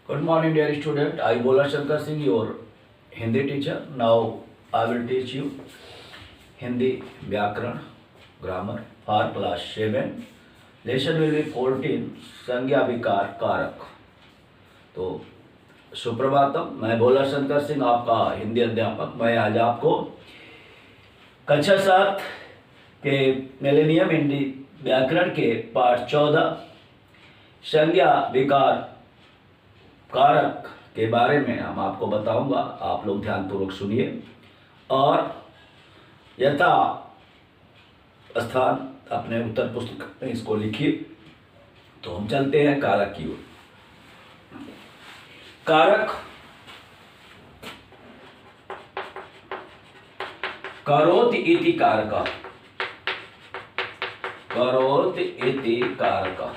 Good morning, dear student. I Bola Shankar Singh, your Hindi teacher. Now I will teach you Hindi व्याकरण grammar for class 7. Lesson will be 14 संज्ञा विकार कारक। तो सुप्रभातम, मैं भोला शंकर सिंह आपका हिंदी अध्यापक। मैं आज आपको कक्षा 7 के मिलेनियम हिंदी व्याकरण के पाठ 14 संज्ञा विकार कारक के बारे में हम आपको बताऊंगा। आप लोग ध्यानपूर्वक सुनिए और यथा स्थान अपने उत्तर पुस्तक में इसको लिखिए। तो हम चलते हैं कारक की ओर। कारक करोति इति कारक, करोति इति कारक।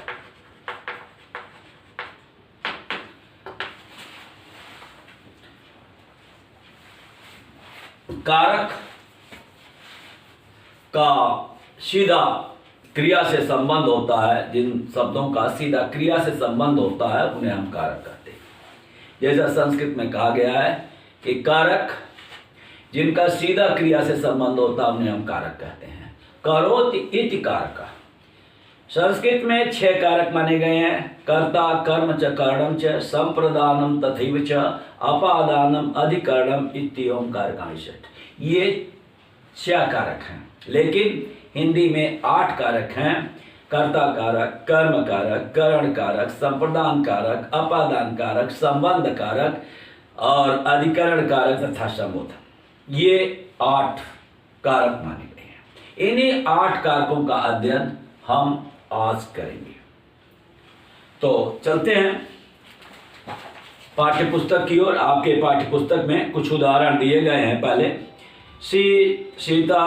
कारक का सीधा क्रिया से संबंध होता है। जिन शब्दों का सीधा क्रिया से संबंध होता है उन्हें हम कारक कहते हैं। जैसा संस्कृत में कहा गया है कि कारक जिनका सीधा क्रिया से संबंध होता है उन्हें हम कारक कहते हैं। करोति इति कारक। संस्कृत में 6 कारक माने गए हैं। कर्ता, कर्म च, करणम च, संप्रदानम तथैव च, अपादानम, अधिकरणम इत्येवं कारकाणि षट्। ये 6 कारक हैं, लेकिन हिंदी में 8 कारक हैं। कर्ता कारक, कर्म कारक, करण कारक, संप्रदान कारक, अपादान कारक, संबंध कारक और अधिकरण कारक तथा संबोधन। ये 8 कारक माने गए हैं। इन्हीं 8 कारकों का अध्ययन हम आज करेंगे। तो चलते हैं पाठ्य पुस्तक की ओर। आपके पाठ्य पुस्तक में कुछ उदाहरण दिए गए हैं। पहले सीता,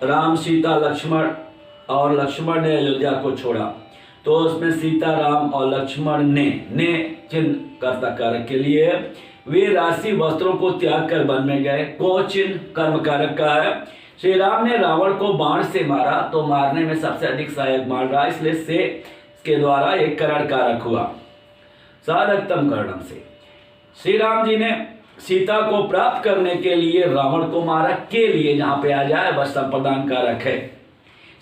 राम, सीता, लक्ष्मण और लक्ष्मण ने अयोध्या को छोड़ा। तो उसमें सीता, राम और लक्ष्मण ने चिन्ह कर्ता कारक के लिए। वे राशि वस्त्रों को त्याग कर वन में गए। को चिन्ह कर्म कारक का है। श्री राम ने रावण को बाण से मारा, तो मारने में सबसे अधिक सहायक मान रहा, इसलिए से के द्वारा एक करण कारक हुआ। साधकतम करणम से श्री राम जी ने सीता को प्राप्त करने के लिए रावण को मारा। के लिए जहां पे आ जाए बस संप्रदान कारक है।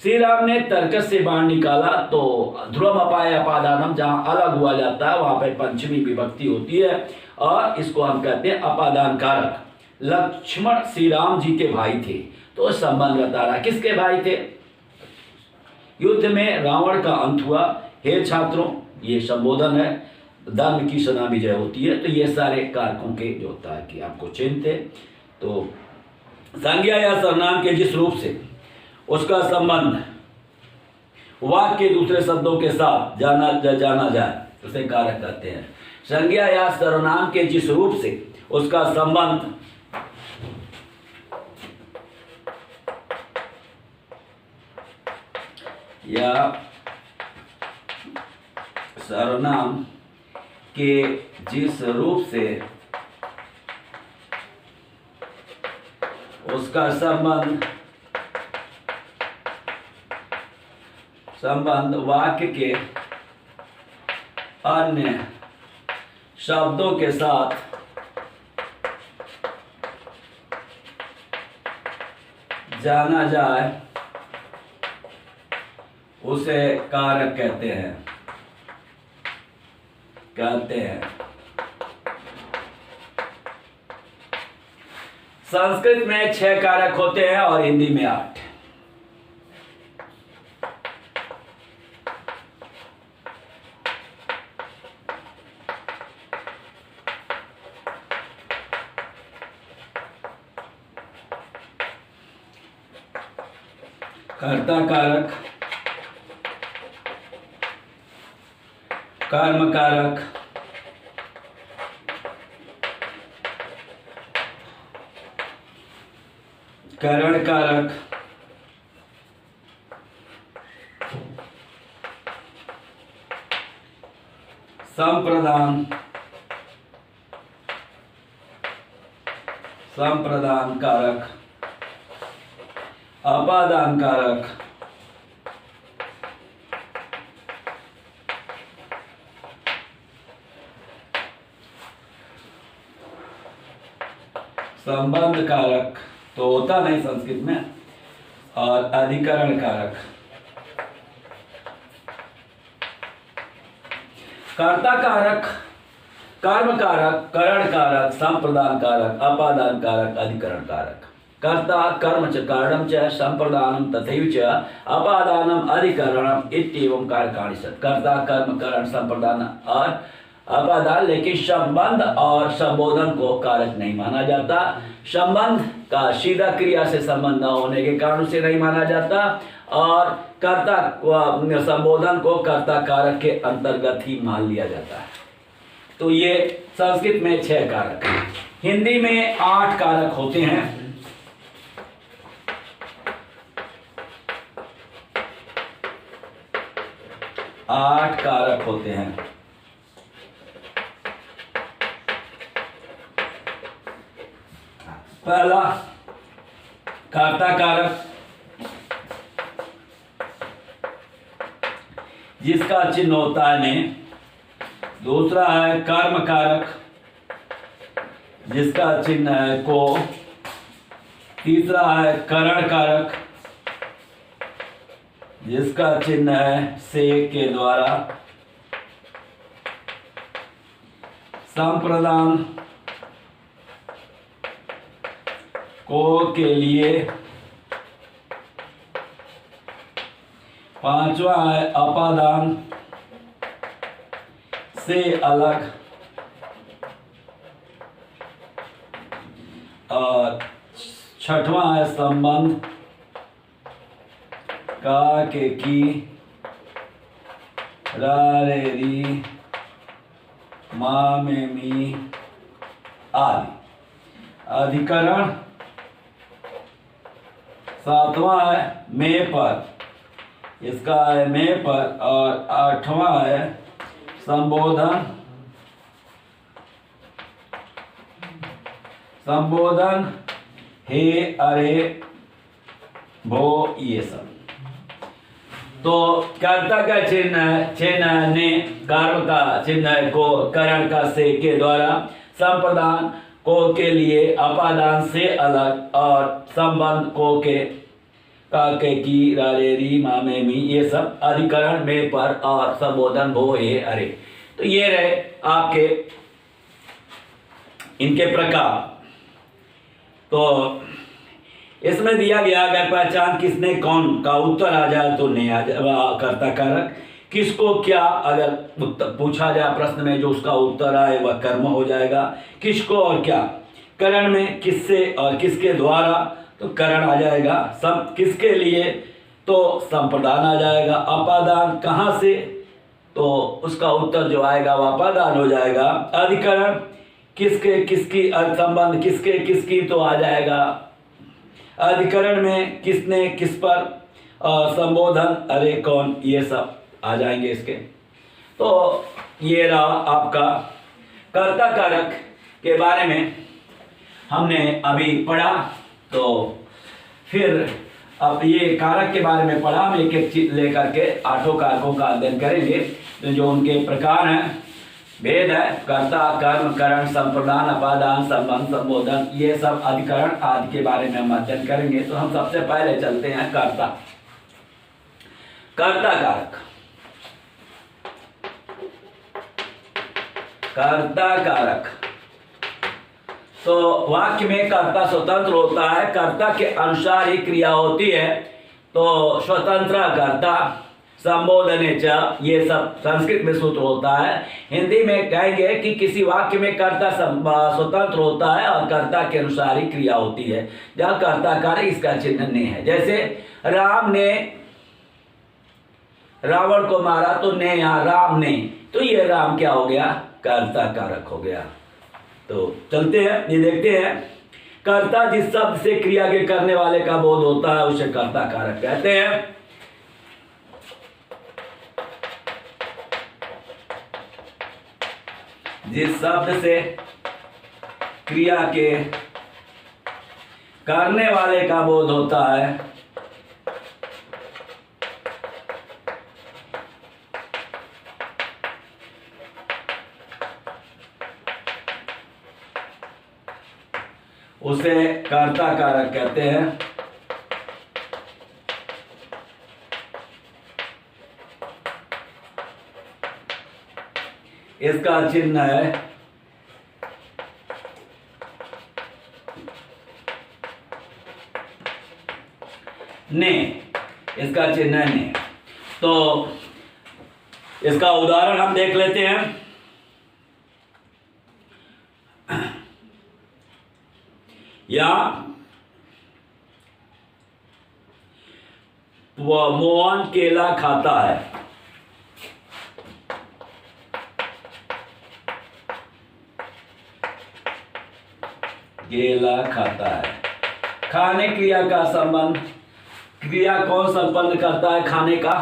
श्री राम ने तर्कस से बाण निकाला, तो ध्रुवम अपाय अपादानम, जहां अलग हुआ जाता है वहां पे पंचमी विभक्ति होती है और इसको हम कहते हैं अपादान कारक। लक्ष्मण श्री राम जी के भाई थे, तो संबंध बता रहा किसके भाई थे। युद्ध में रावण का अंत हुआ। हे छात्रों, ये संबोधन है। धर्म की सदा विजय होती है। तो ये सारे कारकों के जो होता है कि आपको चिन्ह थे। तो संज्ञा या सर्वनाम के जिस रूप से उसका संबंध वाक्य के दूसरे शब्दों के साथ जाना जाए उसे कारक कहते हैं। संज्ञा या सर्वनाम के जिस रूप से उसका संबंध या सर्वनाम के जिस रूप से उसका संबंध वाक्य के अन्य शब्दों के साथ जाना जाए उसे कारक कहते हैं। संस्कृत में 6 कारक होते हैं और हिंदी में 8। कर्ता कारक, कर्म कारक, करण कारक, संप्रदान कारक, अपादान कारक, संबंध कारक तो होता नहीं संस्कृत में, और अधिकरण कारक, कर्ता कारक, कर्म कारक, करण कारक, संप्रदान कारक, अपादान कारक, अधिकरण कारक। कर्ता कर्म च कारणम च संप्रदानम तथैव च अपादानम अधिकरणम इत्येवं कारकाणि सत्। कर्ता कर्म करण संप्रदान और अपादान, लेकिन संबंध और संबोधन को कारक नहीं माना जाता। संबंध का सीधा क्रिया से संबंध न होने के कारण से नहीं माना जाता, और कर्ता संबोधन को कर्ता कारक के अंतर्गत ही मान लिया जाता है। तो ये संस्कृत में 6 कारक हैं। हिंदी में 8 कारक होते हैं। आठ कारक होते हैं। पहला कर्ता कारक, जिसका चिन्ह होता है ने। दूसरा है कर्म कारक, जिसका चिन्ह है को। तीसरा है करण कारक, जिसका चिन्ह है से के द्वारा। संप्रदान को के लिए। पांचवा है अपादान, से अलग। और छठवां है संबंध, का के की, रा रे री, मा में मी आदि। अधिकरण सातवां है में पर, इसका है में पर। और आठवां है संबोधन, संबोधन हे अरे भो, ये सब। तो कर्ता का चिन्ह ने, कर्म का चिन्ह है को, करण का से के द्वारा, संप्रदान को के लिए, अपादान से अलग, और संबंध को के, का के की, रा रे री, मा में मी, ये सब अधिकरण में पर, और संबोधन भो हे अरे। तो ये रहे आपके इनके प्रकार। तो इसमें दिया गया अगर पहचान किसने कौन का उत्तर आ जाए तो नहीं आ जाए कर्ता कारक। किसको क्या अगर पूछा जाए प्रश्न में जो उसका उत्तर आए वह कर्म हो जाएगा। किसको और क्या, करण में किससे और किसके द्वारा तो करण आ जाएगा। सब किसके लिए तो संप्रदान आ जाएगा। अपादान कहाँ से तो उसका उत्तर जो आएगा वह अपादान हो जाएगा। अधिकरण किसके किसकी, संबंध किसके किसकी तो आ जाएगा अधिकरण में, किसने किस पर, संबोधन अरे कौन, ये सब आ जाएंगे इसके। तो ये रहा आपका कर्ता कारक के बारे में हमने अभी पढ़ा। तो फिर अब ये कारक के बारे में पढ़ा, हम एक एक चीज लेकर के 8 कारकों का अध्ययन करेंगे। तो जो उनके प्रकार हैं, भेद है, कर्ता कर्म करण संप्रदान अपादान संबंध संबोधन, ये सब अधिकरण आदि के बारे में हम अध्ययन करेंगे। तो हम सबसे पहले चलते हैं कर्ता, कर्ता कारक। कर्ता कारक तो वाक्य में कर्ता स्वतंत्र होता है, कर्ता के अनुसार ही क्रिया होती है। तो स्वतंत्र कर्ता, संबोधने च, ये सब संस्कृत में सूत्र होता है। हिंदी में कहेंगे कि किसी वाक्य में कर्ता स्वतंत्र होता है और कर्ता के अनुसार ही क्रिया होती है। जहाँ कर्ता कारक इसका चिन्ह नहीं है। जैसे राम ने रावण को मारा तो ने यहाँ राम ने, तो ये राम क्या हो गया, कर्ता कारक हो गया। तो चलते हैं, ये देखते हैं। कर्ता जिस शब्द से क्रिया के करने वाले का बोध होता है उसे कर्ता कारक कहते हैं। जिस शब्द से क्रिया के करने वाले का बोध होता है उसे कर्ता कारक कहते हैं। इसका चिन्ह है ने, इसका चिन्ह है ने। तो इसका उदाहरण हम देख लेते हैं। या मोहन केला खाता है। केला खाता है। खाने क्रिया का संबंध, क्रिया कौन संपन्न करता है खाने का?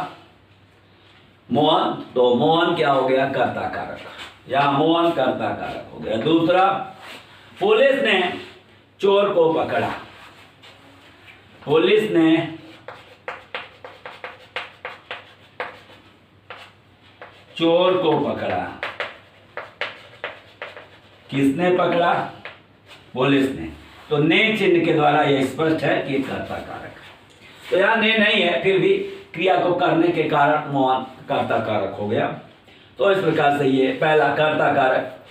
मोहन। तो मोहन क्या हो गया? कर्ता कारक, या मोहन कर्ता कारक हो गया। दूसरा, पुलिस ने चोर को पकड़ा। पुलिस ने चोर को पकड़ा। किसने पकड़ा? पुलिस ने। तो ने चिन्ह के द्वारा यह स्पष्ट है कि कर्ता कारक है। तो यहां ने नहीं है, फिर भी क्रिया को करने के कारण मोहन कर्ता कारक हो गया। तो इस प्रकार से ये पहला कर्ता कारक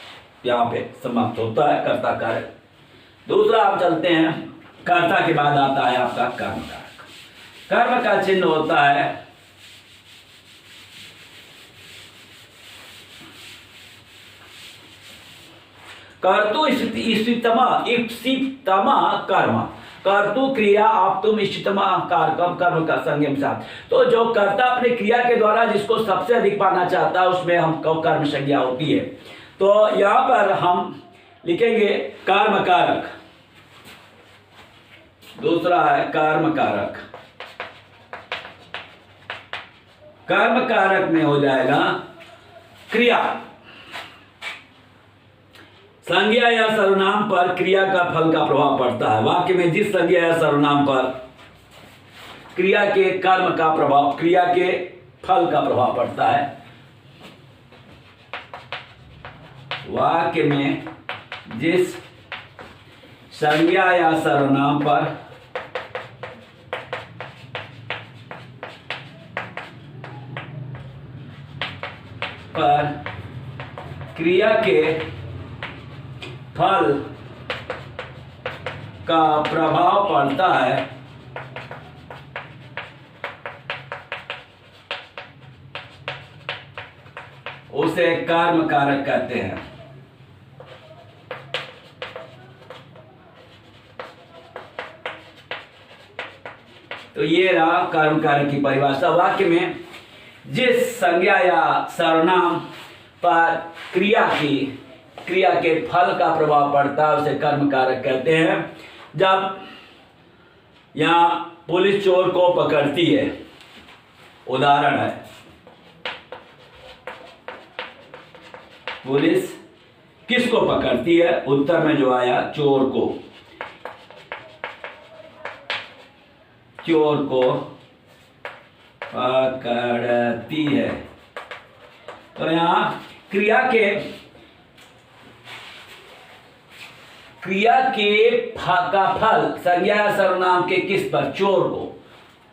यहाँ पे समाप्त होता है, कर्ता कारक। दूसरा आप चलते हैं, कर्ता के बाद आता है आपका कर्म कारक। कर्म का चिन्ह होता है कर्तु इष्टितमा कर्म। कर्तु क्रिया आप तुम इष्टतमा कारकम, कर्म का संयम साथ। तो जो कर्ता अपने क्रिया के द्वारा जिसको सबसे अधिक पाना चाहता है उसमें हमको कर्म संज्ञा होती है। तो यहां पर हम लिखेंगे कर्म कारक। दूसरा है कर्म कारक। कर्म कारक में हो जाएगा क्रिया। संज्ञा या सर्वनाम पर क्रिया का फल का प्रभाव पड़ता है। वाक्य में जिस संज्ञा या सर्वनाम पर क्रिया के कर्म का प्रभाव, क्रिया के फल का प्रभाव पड़ता है, वाक्य में जिस संज्ञा या सर्वनाम पर क्रिया के फल का प्रभाव पड़ता है उसे कर्म कारक कहते हैं। तो ये रहा कर्म कारक की परिभाषा। वाक्य में जिस संज्ञा या सर्वनाम पर क्रिया के फल का प्रभाव पड़ता है उसे कर्म कारक कहते हैं। जब यहां पुलिस चोर को पकड़ती है, उदाहरण है, पुलिस किसको पकड़ती है? उत्तर में जो आया चोर को, चोर को पकड़ती है। तो यहां क्रिया का फल संज्ञा या सर्वनाम के किस पर? चोर को।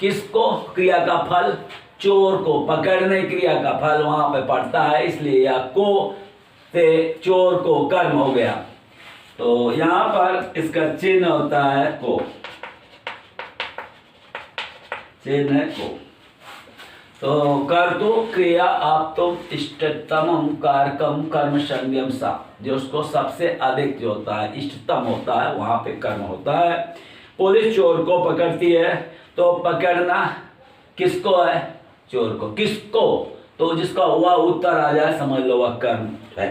किसको? क्रिया का फल चोर को, पकड़ने क्रिया का फल वहां पे पड़ता है, इसलिए या को से चोर को कर्म हो गया। तो यहां पर इसका चिन्ह होता है को, चिन्ह है को। तो कर्तु क्रिया आप तुम इष्टतम कारकम कर्म संज्ञम सा, जो उसको सबसे अधिक जो होता है इष्टतम होता है वहां पे कर्म होता है। पुलिस चोर को पकड़ती है, तो पकड़ना किसको है? चोर को। किसको? तो जिसका हुआ उत्तर आ जाए समझ लो वह कर्म है।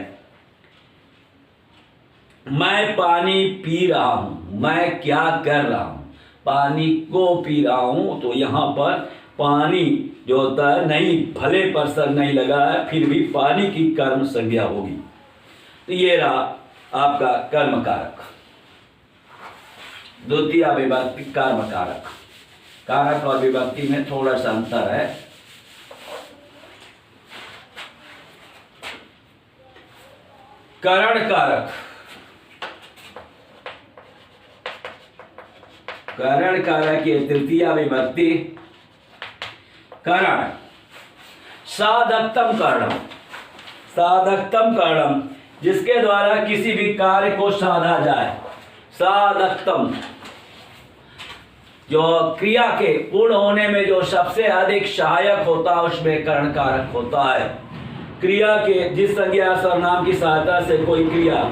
मैं पानी पी रहा हूं, मैं क्या कर रहा हूं? पानी को पी रहा हूं, तो यहां पर पानी जो होता है नहीं, भले पर सर नहीं लगा है, फिर भी पानी की कर्म संज्ञा होगी। तो ये रहा आपका कर्म कारक। द्वितीय विभक्ति कर्म कारक। कारक और विभक्ति में थोड़ा सा अंतर है। करण कारक। करण कारक की तृतीया विभक्ति करण। साधकतम करणम, साधकतम करणम, जिसके द्वारा किसी भी कार्य को साधा जाए। साधकतम, जो क्रिया के पूर्ण होने में जो सबसे अधिक सहायक होता है उसमें करण कारक होता है। क्रिया के जिस संज्ञा या सर्वनाम की सहायता से कोई क्रिया,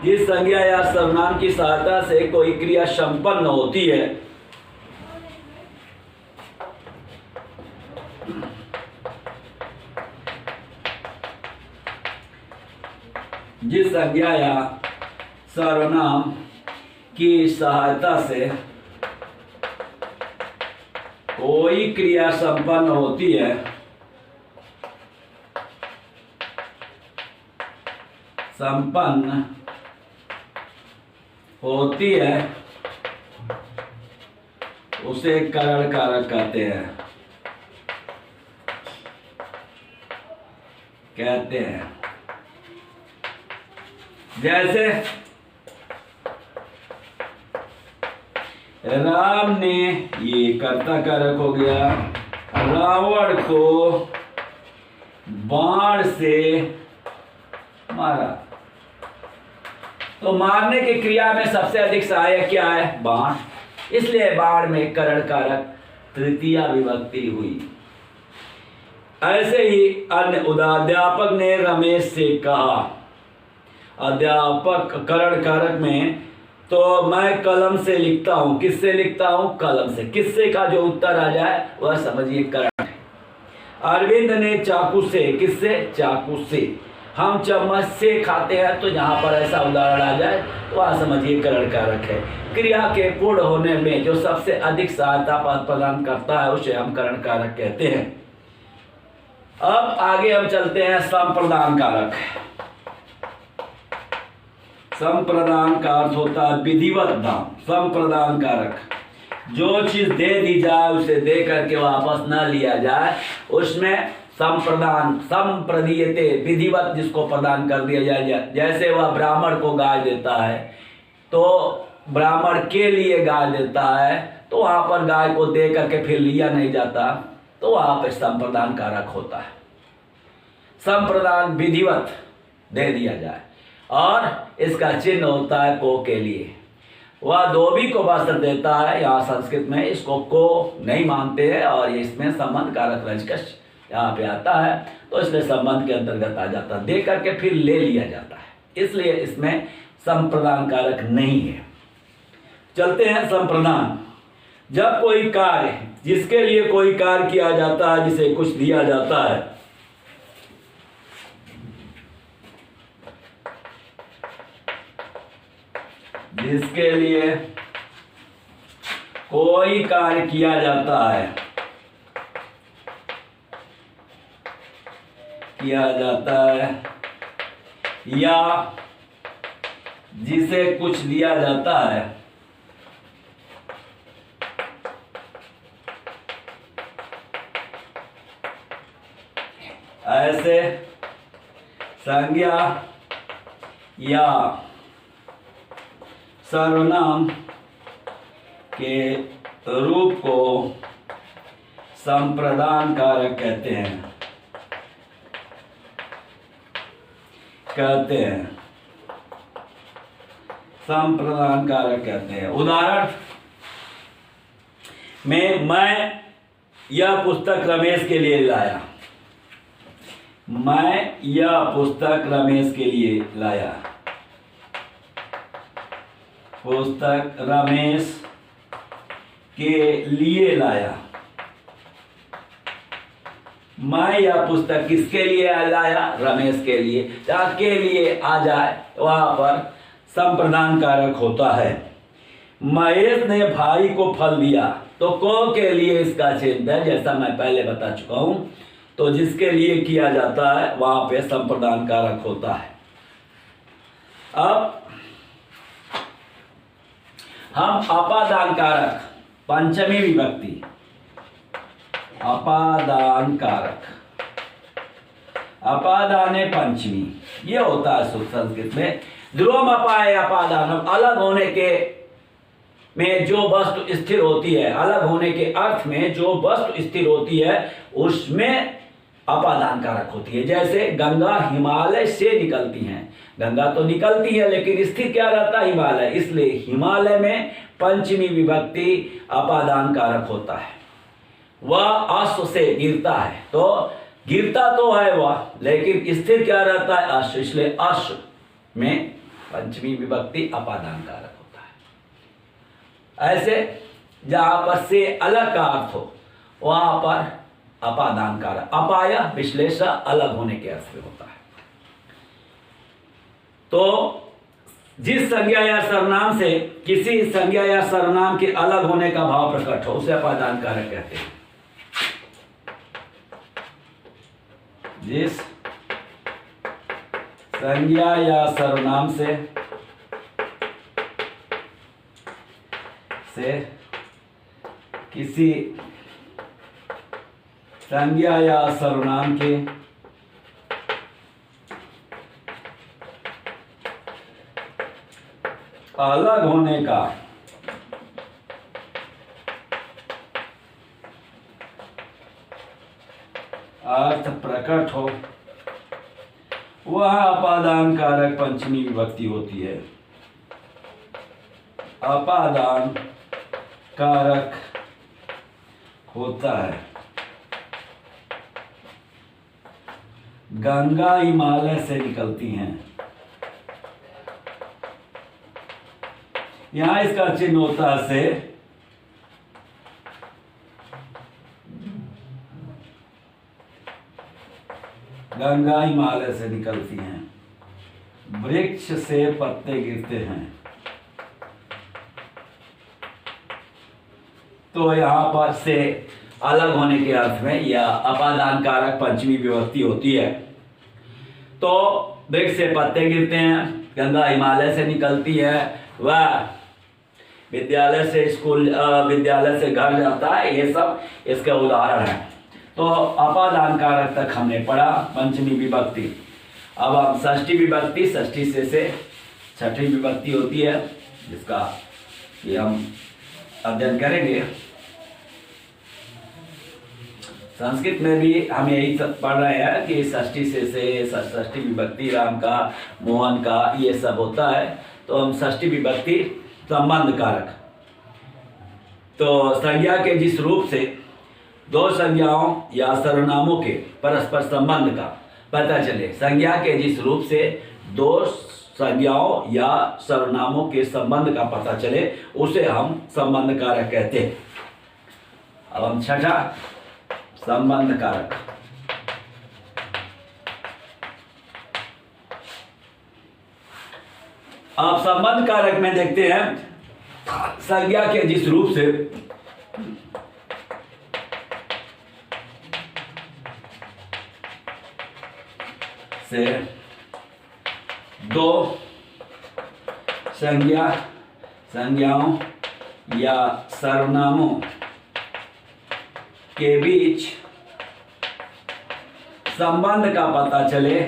जिस संज्ञा या सर्वनाम की सहायता से कोई क्रिया संपन्न होती है, जिस संज्ञा या सर्वनाम की सहायता से कोई क्रिया संपन्न होती है, संपन्न होती है, उसे करण कारक कहते हैं, कहते हैं। जैसे राम ने, ये कर्ता कारक हो गया, रावण को बाण से मारा। तो मारने की क्रिया में सबसे अधिक सहायक क्या है? बाण। इसलिए बाण में करण कारक तृतीया विभक्ति हुई। ऐसे ही अन्य अध्यापक ने रमेश से कहा, अध्यापक करण कारक में, तो मैं कलम से लिखता हूं। किससे लिखता हूं? कलम से। किससे का जो उत्तर आ जाए वह समझिए करण है। अरविंद ने चाकू से, किससे? चाकू से। हम चम्मच से खाते हैं, तो जहां पर ऐसा उदाहरण आ जाए वह समझिए करण कारक है। क्रिया के पूर्ण होने में जो सबसे अधिक सहायता प्रदान करता है उसे हम करण कारक कहते हैं। अब आगे हम चलते हैं संप्रदान कारक। संप्रदान का अर्थ होता है विधिवत दान। संप्रदान कारक, जो चीज दे दी जाए उसे दे करके वापस न लिया जाए, उसमें संप्रदान, संप्रदीयते, विधिवत जिसको प्रदान कर दिया जाए। जैसे वह ब्राह्मण को गाय देता है, तो ब्राह्मण के लिए गाय देता है, तो वहां पर गाय को दे करके फिर लिया नहीं जाता, तो वहां पर संप्रदान कारक होता है। संप्रदान विधिवत दे दिया जाए, और इसका चिन्ह होता है को के लिए। वह धोबी को वस्त्र देता है, यहाँ संस्कृत में इसको को नहीं मानते हैं, और इसमें संबंध कारक रजकश यहाँ पे आता है, तो इसलिए संबंध के अंतर्गत आ जाता है। दे करके फिर ले लिया जाता है, इसलिए इसमें संप्रदान कारक नहीं है। चलते हैं संप्रदान। जब कोई कार्य, जिसके लिए कोई कार्य किया जाता है, जिसे कुछ दिया जाता है, जिसके लिए कोई कार्य किया जाता है, किया जाता है, या जिसे कुछ दिया जाता है, ऐसे संज्ञा या सर्वनाम के रूप को संप्रदान कारक कहते हैं, संप्रदान कारक कहते हैं। उदाहरण में, मैं यह पुस्तक रमेश के लिए लाया। मैं यह पुस्तक रमेश के लिए लाया। पुस्तक रमेश के लिए लाया। मैं यह पुस्तक किसके लिए लाया? रमेश के लिए। जहाँ के लिए आ जाए वहां पर संप्रदान कारक होता है। महेश ने भाई को फल दिया, तो को के लिए इसका चिन्ह है, जैसा मैं पहले बता चुका हूं। तो जिसके लिए किया जाता है वहां पे संप्रदान कारक होता है। अब हम अपादान कारक, पंचमी विभक्ति, अपादान कारक, अपादाने पंचमी, ये होता है संस्कृत में। ध्रुवम अपाय अपादानम, अलग होने के में जो वस्तु स्थिर होती है, अलग होने के अर्थ में जो वस्तु स्थिर होती है उसमें अपादान कारक होती है। जैसे गंगा हिमालय से निकलती हैं, गंगा तो निकलती है लेकिन स्थिर क्या रहता है? हिमालय। इसलिए हिमालय में पंचमी विभक्ति अपादान कारक होता है। वह अश्व से गिरता है, तो गिरता तो है वह, लेकिन स्थिर क्या रहता है? अश्व। इसलिए अश्व में पंचमी विभक्ति अपादान कारक होता है। ऐसे जहां पर से अलग का अर्थ हो वहां पर अपादान कारक, अपाय विश्लेषण अलग होने के अर्थ में होता है। तो जिस संज्ञा या सर्वनाम से किसी संज्ञा या सर्वनाम के अलग होने का भाव प्रकट हो उसे अपादान कारक कहते हैं। जिस संज्ञा या सर्वनाम से किसी संज्ञा या सर्वनाम के अलग होने का अर्थ प्रकट हो वह अपादान कारक पंचमी विभक्ति होती है। अपादान कारक होता है। गंगा हिमालय से निकलती हैं, यहां इसका चिन्ह होता है से। गंगा हिमालय से निकलती हैं, वृक्ष से पत्ते गिरते हैं। तो यहां पर से अलग होने के अर्थ में यह अपादान कारक पंचमी विभक्ति होती है। तो वृक्ष से पत्ते गिरते हैं, गंगा हिमालय से निकलती है, वह विद्यालय से स्कूल, विद्यालय से घर जाता है, ये सब इसके उदाहरण हैं। तो अपादान कारक तक हमने पढ़ा पंचमी विभक्ति। अब हम षष्ठी विभक्ति, षष्ठी से छठी विभक्ति होती है जिसका ये हम अध्ययन करेंगे। संस्कृत में भी हम यही पढ़ रहे हैं कि षष्ठी से षष्ठी विभक्ति, राम का, मोहन का, ये सब होता है। तो हम षष्ठी विभक्ति संबंध कारक, तो संज्ञा के जिस रूप से दो संज्ञाओं या सर्वनामों के परस्पर संबंध का पता चले, संज्ञा के जिस रूप से दो संज्ञाओं या सर्वनामों के संबंध का पता चले उसे हम संबंध कारक कहते हैं। अब हम छठा संबंध कारक। आप संबंध कारक में देखते हैं संज्ञा के जिस रूप से दो संज्ञाओं या सर्वनामों के बीच संबंध का पता चले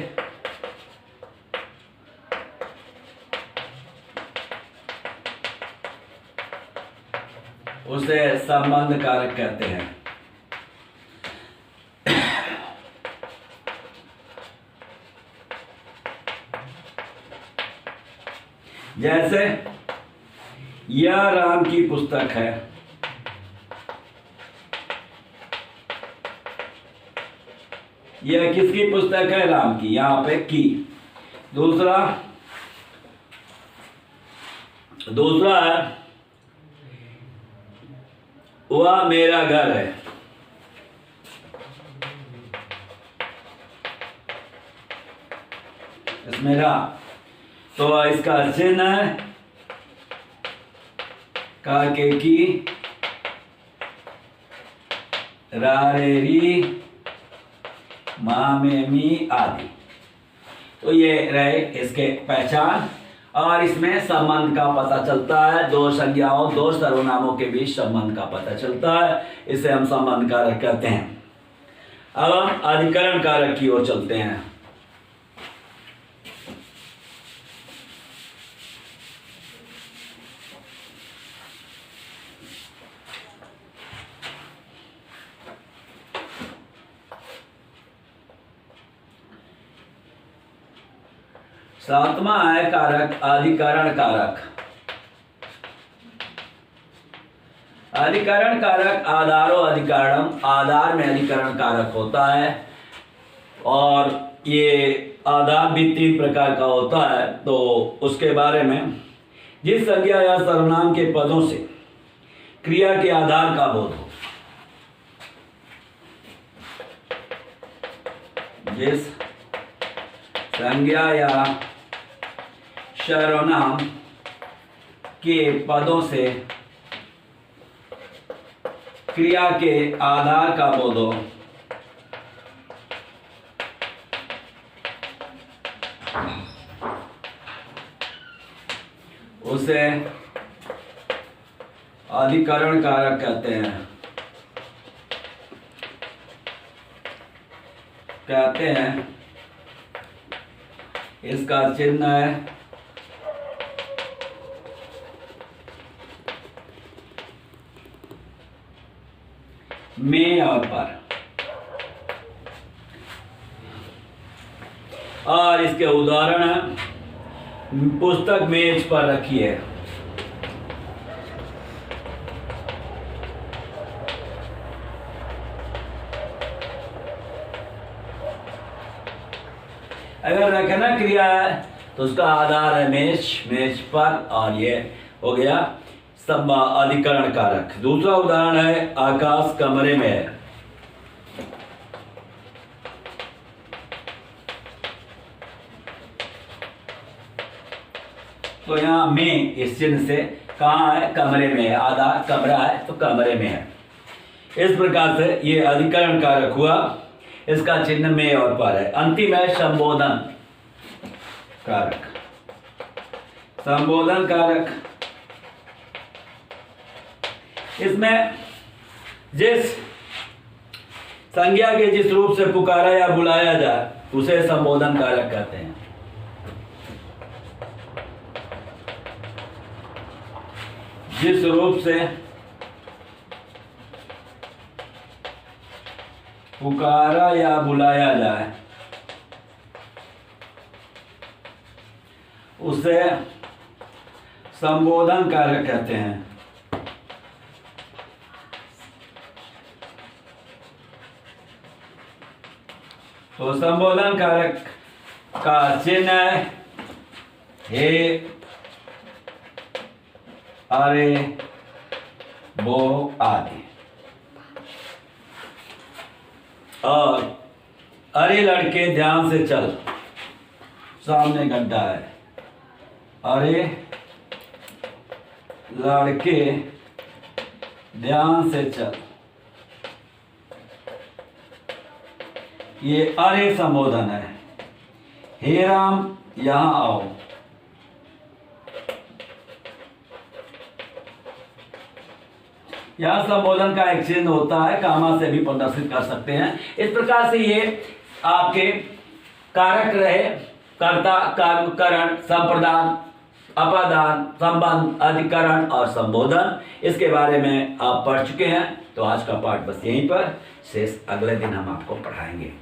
उसे संबंध कारक कहते हैं। जैसे यह राम की पुस्तक है, यह किसकी पुस्तक है? राम की, यहां पे की। दूसरा है वह मेरा घर है, मेरा, तो इसका चिन्ह है का के की, रा रे री, मा में मी आदि। तो ये रहे इसके पहचान, और इसमें संबंध का पता चलता है। दो संज्ञाओं, दो सर्वनामों के बीच संबंध का पता चलता है, इसे हम संबंध कारक कहते हैं। अब हम अधिकरण कारक की ओर चलते हैं। सातवां है कारक अधिकरण कारक। अधिकरण कारक आधारो अधिकरणम, आधार में अधिकरण कारक होता है और ये आधार भी 3 प्रकार का होता है। तो उसके बारे में, जिस संज्ञा या सर्वनाम के पदों से क्रिया के आधार का बोध हो, जिस संज्ञा या सर्वनाम के पदों से क्रिया के आधार का बोध हो, उसे अधिकरण कारक कहते हैं। इसका चिन्ह है में और पर, और इसके उदाहरण पुस्तक मेज पर रखी है। अगर रखना क्रिया है तो उसका आधार है मेज पर, और ये हो गया सब अधिकरण कारक। दूसरा उदाहरण है आकाश कमरे में है। तो यहाँ में इस चिन्ह से कहाँ है, कमरे में है, आधार कमरा है तो कमरे में है। इस प्रकार से ये अधिकरण कारक हुआ, इसका चिन्ह में और पर है। अंतिम है संबोधन कारक। संबोधन कारक, इसमें जिस संज्ञा के जिस रूप से पुकारा या बुलाया जाए उसे संबोधन कारक कहते हैं। जिस रूप से पुकारा या बुलाया जाए उसे संबोधन कारक कहते हैं। तो संबोधन कारक का चिन्ह है हे, अरे, वो आदि। और अरे लड़के ध्यान से चल, सामने गड्ढा है। अरे लड़के ध्यान से चल, ये अरे संबोधन है। हे राम यहां आओ, यह संबोधन का एक चिन्ह होता है, कामा से भी प्रदर्शित कर सकते हैं। इस प्रकार से ये आपके कारक रहे, कर्ता, कर्म, करण, संप्रदान, अपादान, संबंध, अधिकरण और संबोधन। इसके बारे में आप पढ़ चुके हैं। तो आज का पाठ बस यहीं पर शेष अगले दिन हम आपको पढ़ाएंगे।